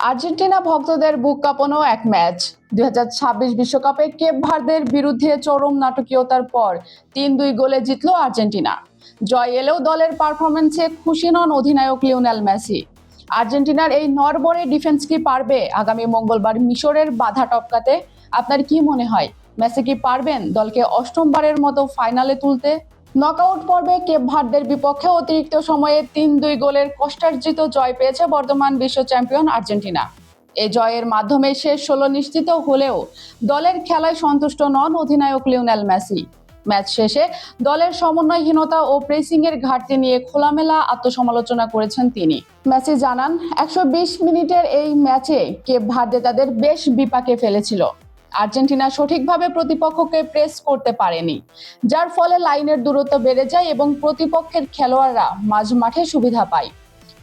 Argentina ভক্তদের বুক কাঁপানো এক ম্যাচ। 2026 বিশ্বকাপে কেপ ভার্দের বিরুদ্ধে চরম নাটকীয়তার পর 3-2 গোলে জিতল আর্জেন্টিনা। জয় এলেও দলের পারফরম্যান্সে খুশি নন অধিনায়ক লিওনেল মেসি। আর্জেন্টিনার এই নড়বড়ে ডিফেন্স কি পারবে আগামী মঙ্গলবার মিশরের বাধা টপকাতে? আপনার কি মনে হয়, মেসি কি পারবেন দলকে অষ্টমবারের মতো ফাইনালে তুলতে? নকআউট পর্বে কেপ ভার্দের বিপক্ষে অতিরিক্ত সময়ে 3-2 গোলের কষ্টার্জিত জয় পেয়েছে বর্তমান বিশ্ব চ্যাম্পিয়ন আর্জেন্টিনা। এই জয়ের মাধ্যমে শেষ 16 নিশ্চিত হলেও দলের খেলায় সন্তুষ্ট নন অধিনায়ক লিওনেল মেসি। ম্যাচ শেষে দলের সমন্বয়হীনতা ও প্রেসিং এর ঘাটতি নিয়ে খোলামেলা আত্মসমালোচনা করেছেন তিনি। মেসি জানান, 120 মিনিটের এই ম্যাচে কেপ ভার্দে তাদের বেশ বিপাকে ফেলেছিল। আর্জেন্টিনা সঠিকভাবে প্রতিপক্ষকে প্রেস করতে পারেনি, যার ফলে লাইনের দূরত্ব বেড়ে যায় এবং প্রতিপক্ষের খেলোয়াড়রা মাঝ মাঠে সুবিধা পায়।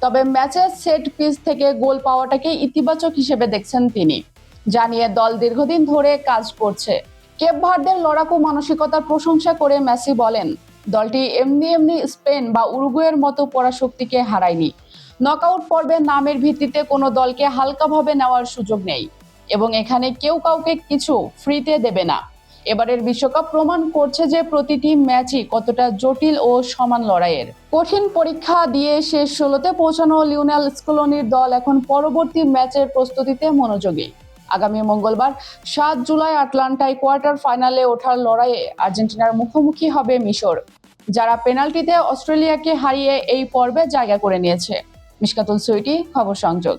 তবে ম্যাচের সেট পিস থেকে গোল পাওয়াটাকে ইতিবাচক হিসেবে দেখছেন তিনি, জানিয়ে দল দীর্ঘদিন ধরে কাজ করছে। কেপ ভার্দের লড়াকু মানসিকতার প্রশংসা করে মেসি বলেন, দলটি এমনি স্পেন বা উরুগুয়ের মতো পরাশক্তিকে হারায়নি। নকআউট পর্বে নামের ভিত্তিতে কোনো দলকে হালকাভাবে নেওয়ার সুযোগ নেই এবং এখানে কেউ কাউকে কিছু ফ্রিতে দেবে না। এবারের বিশ্বকাপ প্রমাণ করছে যে প্রতিটি ম্যাচই কতটা জটিল ও সমান লড়াইয়ের। কঠিন পরীক্ষা দিয়ে শেষ 16তে পৌঁছানো লিওনেল স্কলোনির দল এখন পরবর্তী ম্যাচের প্রস্তুতিতে মনোযোগী। আগামী মঙ্গলবার 7 জুলাই আটলান্টায় কোয়ার্টার ফাইনালে ওঠার লড়াইয়ে আর্জেন্টিনার মুখোমুখি হবে মিশর, যারা পেনাল্টিতে অস্ট্রেলিয়াকে হারিয়ে এই পর্বে জায়গা করে নিয়েছে। মিশকাতুল সুইটি, খবর সংযোগ।